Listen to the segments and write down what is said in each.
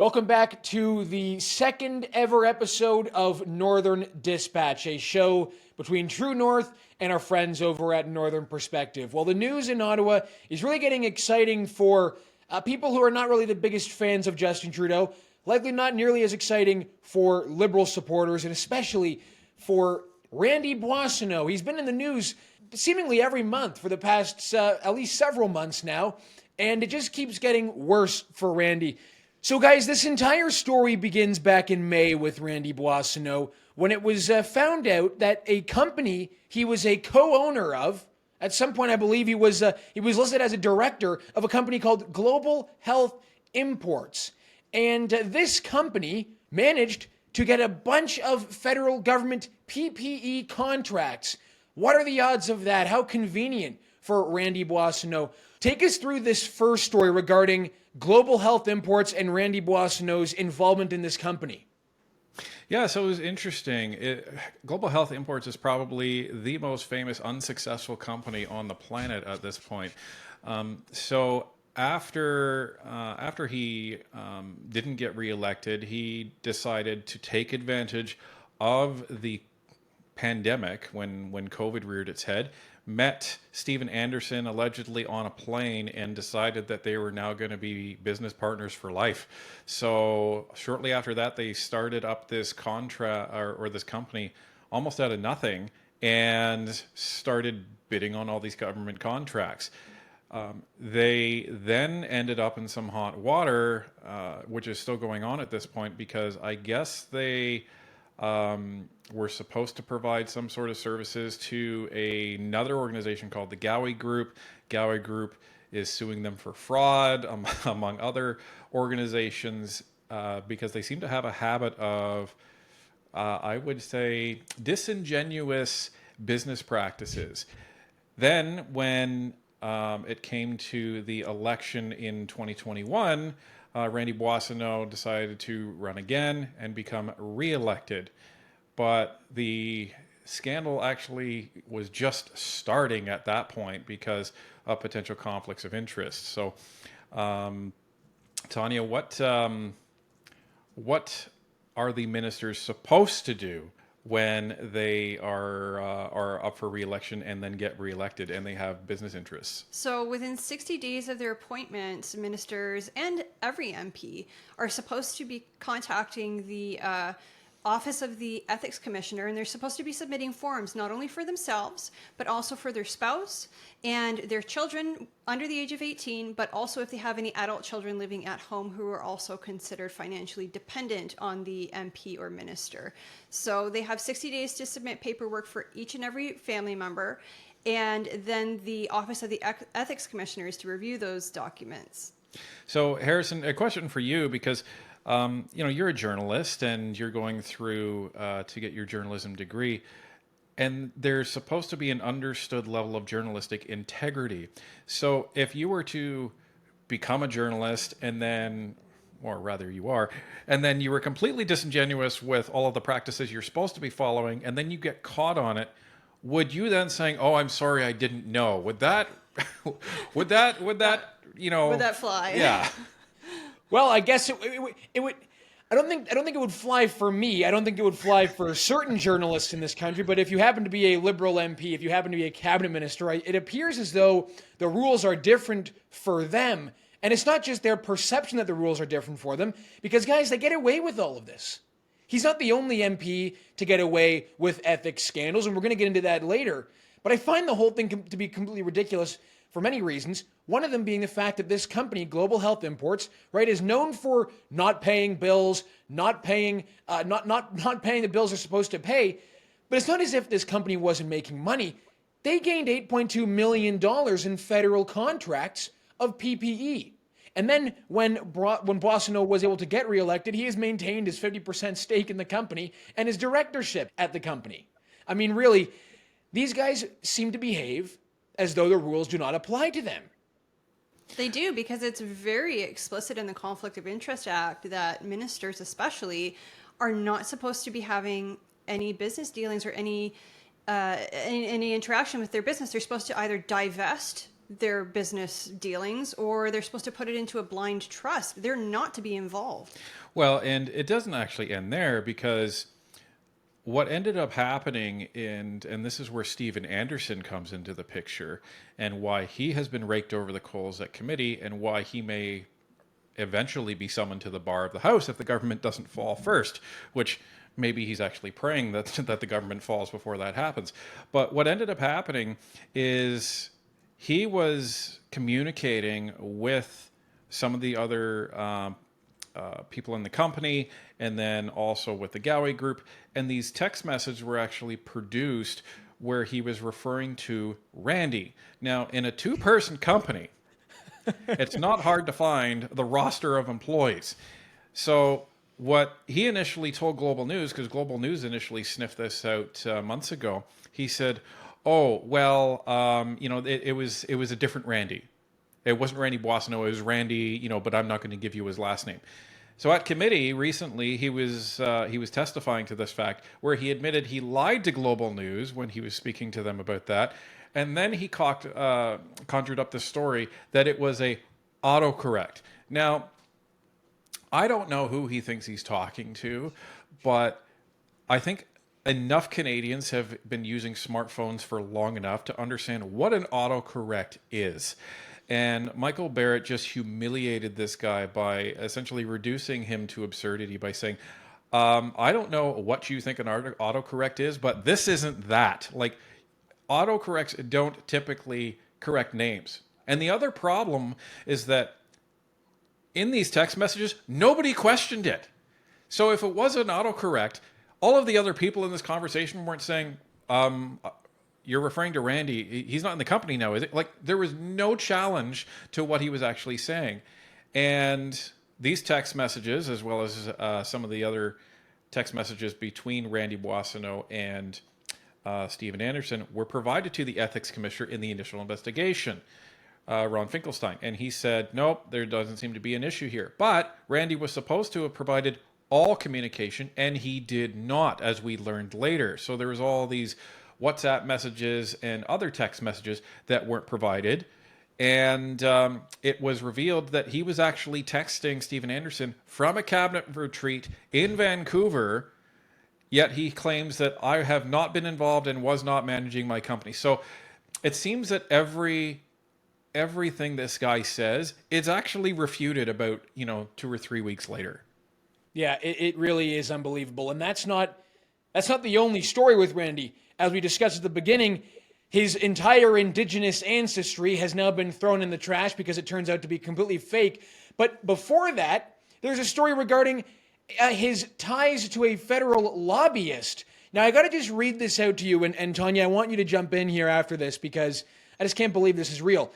Welcome back to the second ever episode of Northern Dispatch, a show between True North and our friends over at Northern Perspective. Well, the news in Ottawa is really getting exciting for people who are not really the biggest fans of Justin Trudeau, likely not nearly as exciting for Liberal supporters, and especially for Randy Boissonnault. He's been in the news seemingly every month for the past at least several months now, and it just keeps getting worse for Randy. So guys, this entire story begins back in May with Randy Boissonnault when it was found out that a company he was a co-owner of, at some point I believe he was listed as a director of a company called Global Health Imports. And this company managed to get a bunch of federal government PPE contracts. What are the odds of that? How convenient for Randy Boissonnault. Take us through this first story regarding Global Health Imports and Randy Boissonnault's involvement in this company. Yeah, so it was interesting. Global Health Imports is probably the most famous unsuccessful company on the planet at this point. So after he didn't get reelected, he decided to take advantage of the pandemic when COVID reared its head, met Stephen Anderson allegedly on a plane and decided that they were now going to be business partners for life. So shortly after that, they started up this or this company almost out of nothing and started bidding on all these government contracts. They then ended up in some hot water, which is still going on at this point, because I guess they were supposed to provide some sort of services to another organization called the Gowie Group. Gowie Group is suing them for fraud, among other organizations, because they seem to have a habit of, I would say, disingenuous business practices. Then when it came to the election in 2021, Randy Boissonnault decided to run again and become reelected. But the scandal actually was just starting at that point because of potential conflicts of interest. So, Tanya, what are the ministers supposed to do when they are up for re-election and then get re-elected and they have business interests? So within 60 days of their appointment, ministers and every MP are supposed to be contacting the Office of the Ethics Commissioner, and they're supposed to be submitting forms not only for themselves, but also for their spouse and their children under the age of 18, but also if they have any adult children living at home who are also considered financially dependent on the MP or minister. So they have 60 days to submit paperwork for each and every family member, and then the Office of the Ethics Commissioner is to review those documents. So Harrison, a question for you, because you're a journalist and you're going through to get your journalism degree, and there's supposed to be an understood level of journalistic integrity. So if you were to become a journalist and then, or rather you are, and then you were completely disingenuous with all of the practices you're supposed to be following, and then you get caught on it, would you then saying, "Oh, I'm sorry, I didn't know"? Would that would that fly? Yeah. Well, I guess it would. I don't think it would fly for me. I don't think it would fly for certain journalists in this country. But if you happen to be a Liberal MP, if you happen to be a cabinet minister, it appears as though the rules are different for them. And it's not just their perception that the rules are different for them, because guys, they get away with all of this. He's not the only MP to get away with ethics scandals, and we're going to get into that later. But I find the whole thing to be completely ridiculous for many reasons. One of them being the fact that this company, Global Health Imports, right, is known for not paying bills, not paying the bills they're supposed to pay. But it's not as if this company wasn't making money. They gained $8.2 million in federal contracts of PPE. And then when Boissonnault was able to get reelected, he has maintained his 50% stake in the company and his directorship at the company. I mean, really, these guys seem to behave as though the rules do not apply to them. They do, because it's very explicit in the Conflict of Interest Act that ministers especially are not supposed to be having any business dealings or any interaction with their business. They're supposed to either divest their business dealings, or they're supposed to put it into a blind trust. They're not to be involved. Well, and it doesn't actually end there, because what ended up happening, and this is where Stephen Anderson comes into the picture, and why he has been raked over the coals at committee, and why he may eventually be summoned to the bar of the House if the government doesn't fall first, which maybe he's actually praying that that the government falls before that happens. But what ended up happening is he was communicating with some of the other people in the company, and then also with the Gowie group. And these text messages were actually produced where he was referring to Randy. Now, in a two-person company, it's not hard to find the roster of employees. So what he initially told Global News, because Global News initially sniffed this out months ago, he said, "Oh, well, it was a different Randy. It wasn't Randy Boissonnault. It was Randy, but I'm not going to give you his last name." So at committee recently, he was testifying to this fact, where he admitted he lied to Global News when he was speaking to them about that, and then he conjured up this story that it was a autocorrect. Now, I don't know who he thinks he's talking to, but I think enough Canadians have been using smartphones for long enough to understand what an autocorrect is. And Michael Barrett just humiliated this guy by essentially reducing him to absurdity by saying, I don't know what you think an autocorrect is, but this isn't that. Like, autocorrects don't typically correct names. And the other problem is that in these text messages, nobody questioned it. So if it was an autocorrect, all of the other people in this conversation weren't saying, you're referring to Randy. He's not in the company now, is it? Like, there was no challenge to what he was actually saying. And these text messages, as well as some of the other text messages between Randy Boissonnault and Stephen Anderson, were provided to the ethics commissioner in the initial investigation, Ron Finkelstein. And he said, nope, there doesn't seem to be an issue here. But Randy was supposed to have provided all communication, and he did not, as we learned later. So there was all these WhatsApp messages and other text messages that weren't provided. And it was revealed that he was actually texting Stephen Anderson from a cabinet retreat in Vancouver, yet he claims that I have not been involved and was not managing my company. So it seems that everything this guy says is actually refuted about 2 or 3 weeks later. Yeah, it really is unbelievable. And that's not the only story with Randy. As we discussed at the beginning, his entire Indigenous ancestry has now been thrown in the trash because it turns out to be completely fake. But before that, there's a story regarding his ties to a federal lobbyist. Now, I got to just read this out to you, and Tanya, I want you to jump in here after this because I just can't believe this is real.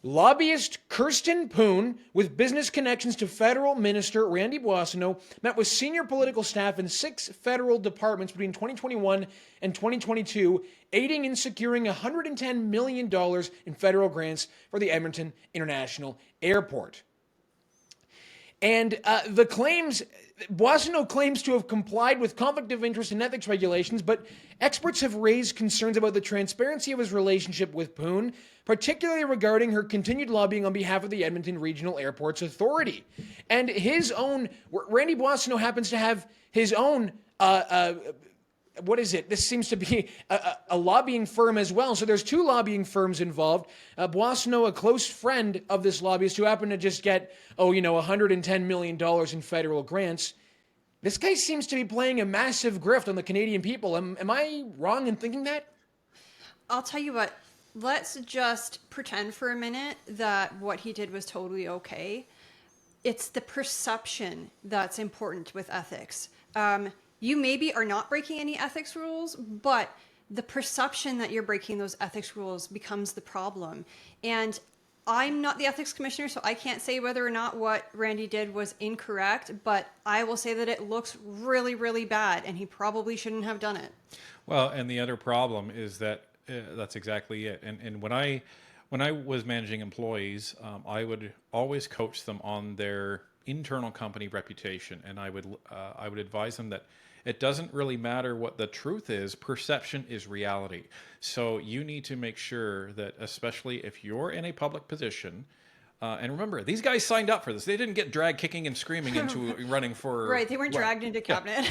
Lobbyist Kirsten Poon, with business connections to federal minister Randy Boissonnault, met with senior political staff in 6 federal departments between 2021 and 2022, aiding in securing $110 million in federal grants for the Edmonton International Airport. And the claims, Boissonnault claims to have complied with conflict of interest and ethics regulations, but experts have raised concerns about the transparency of his relationship with Poon, particularly regarding her continued lobbying on behalf of the Edmonton Regional Airports Authority. And Randy Boissonnault happens to have his own, what is it? This seems to be a lobbying firm as well. So there's 2 lobbying firms involved. Boissonnault, a close friend of this lobbyist who happened to just get, $110 million in federal grants. This guy seems to be playing a massive grift on the Canadian people. Am I wrong in thinking that? I'll tell you what, let's just pretend for a minute that what he did was totally okay. It's the perception that's important with ethics. You maybe are not breaking any ethics rules, but the perception that you're breaking those ethics rules becomes the problem. And I'm not the ethics commissioner, so I can't say whether or not what Randy did was incorrect, but I will say that it looks really, really bad, and he probably shouldn't have done it. Well, and the other problem is that that's exactly it. And when I was managing employees, I would always coach them on their internal company reputation, and I would advise them that It doesn't really matter what the truth is. Perception is reality. So you need to make sure that, especially if you're in a public position, and remember, these guys signed up for this. They didn't get dragged kicking and screaming into running for... Right, they weren't dragged into cabinet.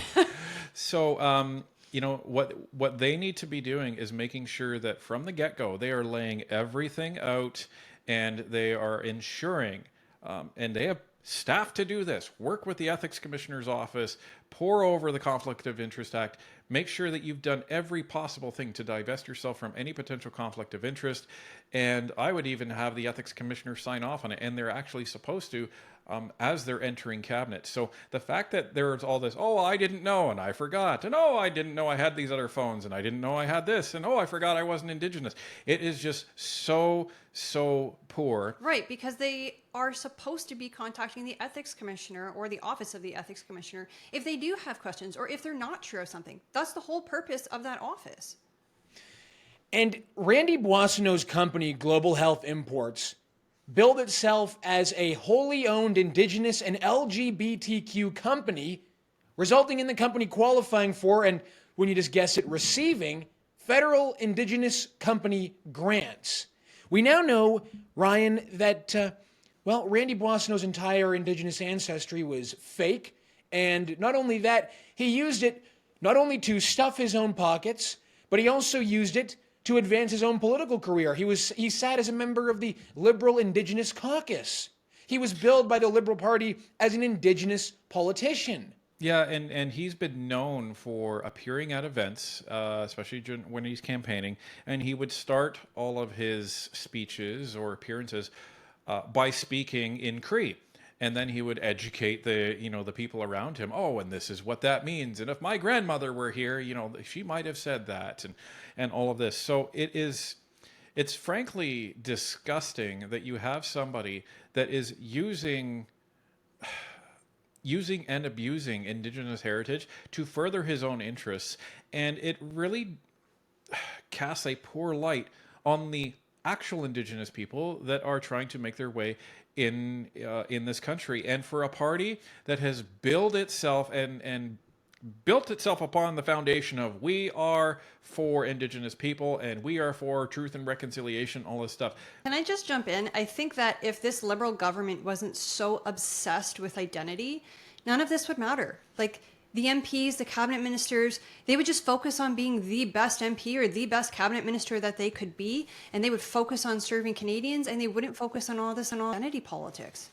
So, you know, what they need to be doing is making sure that from the get-go, they are laying everything out, and they are ensuring, and they have staff to do this, work with the Ethics Commissioner's office, pour over the Conflict of Interest Act, make sure that you've done every possible thing to divest yourself from any potential conflict of interest. And I would even have the Ethics Commissioner sign off on it, and they're actually supposed to, as they're entering cabinet. So the fact that there's all this, oh, I didn't know and I forgot, and oh, I didn't know I had these other phones, and I didn't know I had this, and oh, I forgot I wasn't Indigenous. It is just so poor. Right, because they are supposed to be contacting the Ethics Commissioner or the Office of the Ethics Commissioner if they do have questions or if they're not sure of something. That's the whole purpose of that office. And Randy Boissonnault's company, Global Health Imports, billed itself as a wholly owned Indigenous and LGBTQ company, resulting in the company qualifying for, and when you just guess it, receiving federal Indigenous company grants. We now know, Ryan, that, Randy Boissonnault's entire Indigenous ancestry was fake, and not only that, he used it not only to stuff his own pockets, but he also used it to advance his own political career. He sat as a member of the Liberal Indigenous Caucus. He was billed by the Liberal Party as an Indigenous politician. Yeah, and he's been known for appearing at events, especially when he's campaigning, and he would start all of his speeches or appearances by speaking in Cree. And then he would educate the people around him. Oh, and this is what that means. And if my grandmother were here, she might have said that, and all of this. So it's frankly disgusting that you have somebody that is using and abusing Indigenous heritage to further his own interests. And it really casts a poor light on the actual Indigenous people that are trying to make their way in this country. And for a party that has built itself and built itself upon the foundation of we are for Indigenous people and we are for truth and reconciliation, all this stuff. Can I just jump in? I think that if this Liberal government wasn't so obsessed with identity, none of this would matter. Like, the MPs, the cabinet ministers, they would just focus on being the best MP or the best cabinet minister that they could be, and they would focus on serving Canadians, and they wouldn't focus on all this and all identity politics.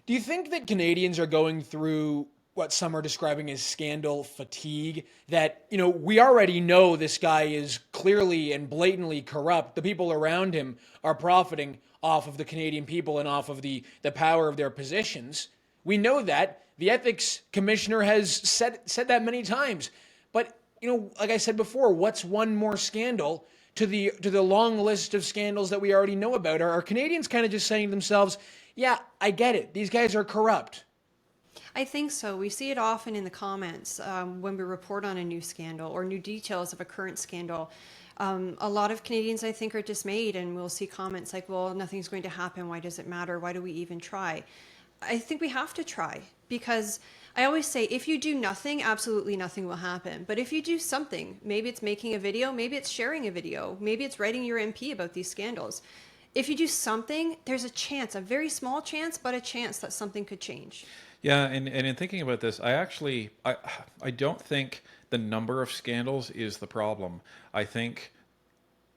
Do you think that Canadians are going through what some are describing as scandal fatigue? That, we already know this guy is clearly and blatantly corrupt. The people around him are profiting off of the Canadian people and off of the power of their positions. We know that. The Ethics Commissioner has said that many times. But, like I said before, what's one more scandal to the long list of scandals that we already know about? Are Canadians kind of just saying to themselves, yeah, I get it. These guys are corrupt? I think so. We see it often in the comments when we report on a new scandal or new details of a current scandal. A lot of Canadians, I think, are dismayed, and we'll see comments like, well, nothing's going to happen. Why does it matter? Why do we even try? I think we have to try, because I always say if you do nothing, absolutely nothing will happen. But if you do something, maybe it's making a video, maybe it's sharing a video, maybe it's writing your MP about these scandals. If you do something, there's a chance, a very small chance, but a chance that something could change. Yeah, and in thinking about this, I don't think the number of scandals is the problem. I think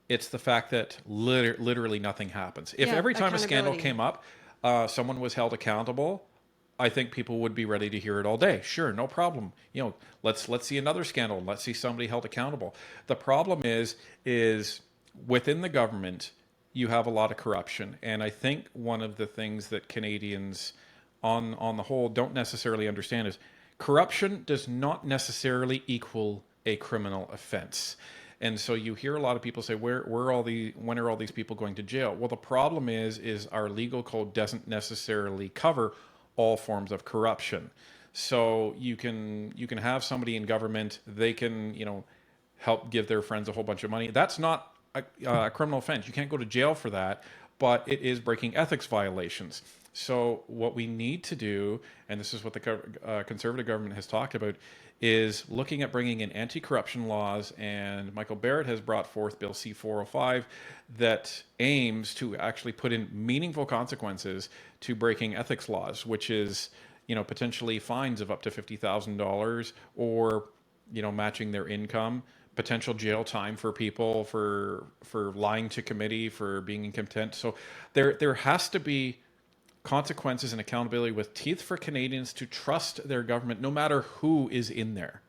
it's the fact that literally nothing happens. If every time a scandal came up, someone was held accountable, I think people would be ready to hear it all day. Sure, no problem. Let's see another scandal. Let's see somebody held accountable. The problem is within the government, you have a lot of corruption. And I think one of the things that Canadians on the whole don't necessarily understand is corruption does not necessarily equal a criminal offense. And so you hear a lot of people say, when are all these people going to jail? Well, the problem is our legal code doesn't necessarily cover all forms of corruption. So you can have somebody in government, they can, help give their friends a whole bunch of money. That's not a criminal offense. You can't go to jail for that, but it is breaking ethics violations. So what we need to do, and this is what the Conservative government has talked about, is looking at bringing in anti-corruption laws, and Michael Barrett has brought forth Bill C-405 that aims to actually put in meaningful consequences to breaking ethics laws, which is, potentially fines of up to $50,000 or, matching their income, potential jail time for people for lying to committee, for being in contempt. So there has to be consequences and accountability with teeth for Canadians to trust their government, no matter who is in there.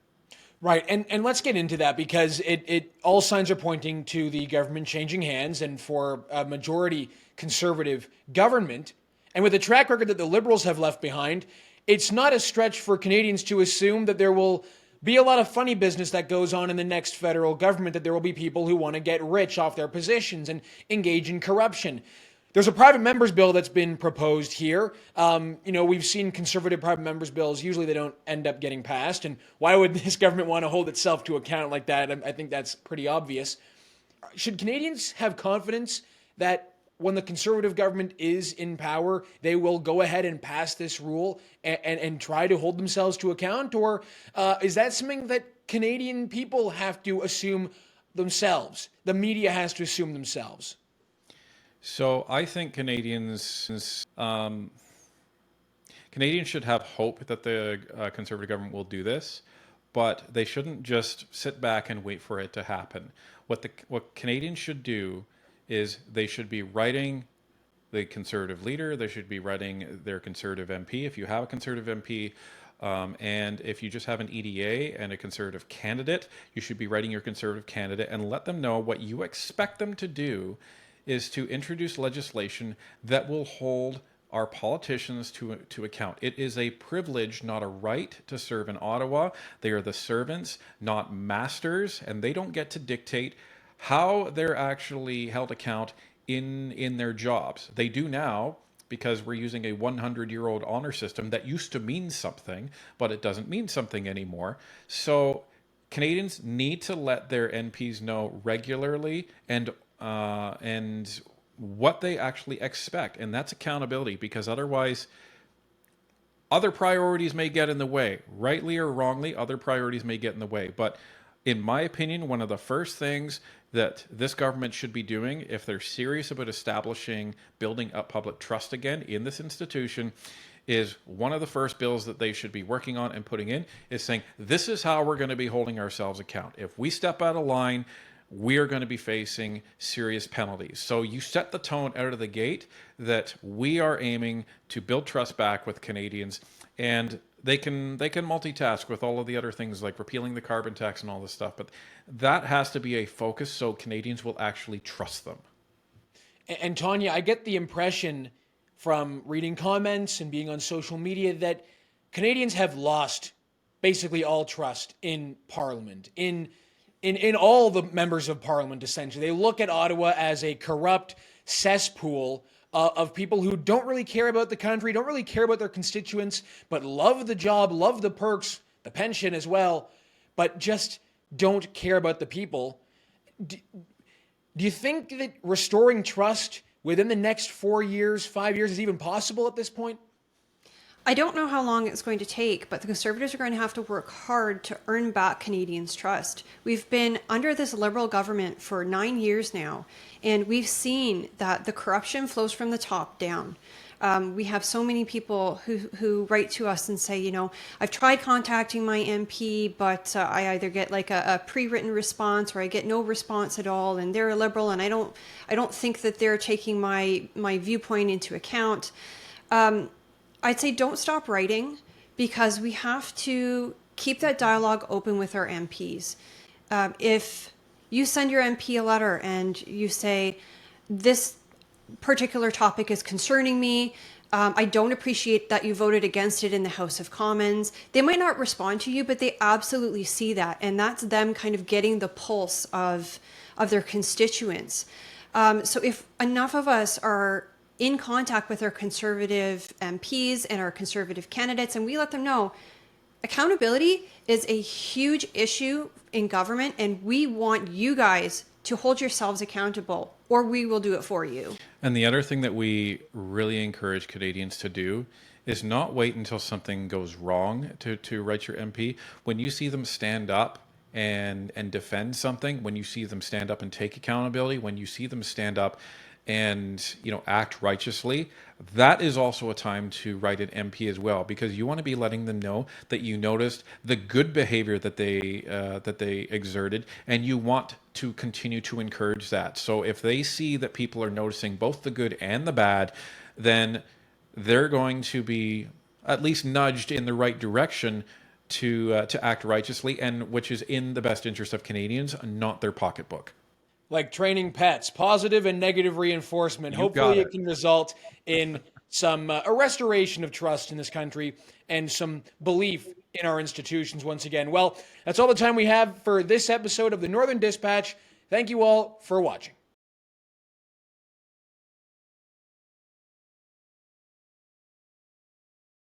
Right, and let's get into that, because it all signs are pointing to the government changing hands, and for a majority Conservative government, and with the track record that the Liberals have left behind, it's not a stretch for Canadians to assume that there will be a lot of funny business that goes on in the next federal government, that there will be people who want to get rich off their positions and engage in corruption. There's a private members bill that's been proposed here. We've seen Conservative private members bills. Usually they don't end up getting passed. And why would this government want to hold itself to account like that? I think that's pretty obvious. Should Canadians have confidence that when the Conservative government is in power, they will go ahead and pass this rule and try to hold themselves to account? Or is that something that Canadian people have to assume themselves? The media has to assume themselves? So I think Canadians should have hope that the Conservative government will do this, but they shouldn't just sit back and wait for it to happen. What Canadians should do is they should be writing the Conservative leader, they should be writing their Conservative MP, if you have a Conservative MP, and if you just have an EDA and a Conservative candidate, you should be writing your Conservative candidate and let them know what you expect them to do is to introduce legislation that will hold our politicians to account. It is a privilege, not a right, to serve in Ottawa. They are the servants, not masters, and they don't get to dictate how they're actually held account in their jobs. They do now, because we're using a 100-year-old honor system that used to mean something, but it doesn't mean something anymore. So Canadians need to let their MPs know regularly and what they actually expect, and that's accountability, because otherwise other priorities may get in the way. Rightly or wrongly, other priorities may get in the way. But in my opinion, one of the first things that this government should be doing, if they're serious about building up public trust again in this institution, is one of the first bills that they should be working on and putting in is saying, this is how we're going to be holding ourselves account. If we step out of line, we're going to be facing serious penalties. So you set the tone out of the gate that we are aiming to build trust back with Canadians, and they can multitask with all of the other things like repealing the carbon tax and all this stuff, but that has to be a focus so Canadians will actually trust them. And Tanya, I get the impression from reading comments and being on social media that Canadians have lost basically all trust in Parliament, in all the members of Parliament, essentially. They look at Ottawa as a corrupt cesspool of people who don't really care about the country, don't really care about their constituents, but love the job, love the perks, the pension as well, but just don't care about the people. Do you think that restoring trust within the next 4 years, 5 years is even possible at this point? I don't know how long it's going to take, but the Conservatives are going to have to work hard to earn back Canadians' trust. We've been under this Liberal government for 9 years now, and we've seen that the corruption flows from the top down. We have so many people who write to us and say, I've tried contacting my MP, but I either get like a pre-written response or I get no response at all, and they're a Liberal, and I don't think that they're taking my viewpoint into account. I'd say don't stop writing, because we have to keep that dialogue open with our MPs. If you send your MP a letter and you say, this particular topic is concerning me, I don't appreciate that you voted against it in the House of Commons, they might not respond to you, but they absolutely see that. And that's them kind of getting the pulse of their constituents. So if enough of us are in contact with our Conservative MPs and our Conservative candidates, and we let them know accountability is a huge issue in government, and we want you guys to hold yourselves accountable, or we will do it for you. And the other thing that we really encourage Canadians to do is not wait until something goes wrong to write your MP. When you see them stand up and defend something, when you see them stand up and take accountability, when you see them stand up and act righteously, that is also a time to write an MP as well, because you want to be letting them know that you noticed the good behavior that they exerted, and you want to continue to encourage that. So if they see that people are noticing both the good and the bad, then they're going to be at least nudged in the right direction to act righteously, and which is in the best interest of Canadians, not their pocketbook. Like training pets, positive and negative reinforcement. You Hopefully got it can result in some a restoration of trust in this country and some belief in our institutions once again. Well, that's all the time we have for this episode of the Northern Dispatch. Thank you all for watching.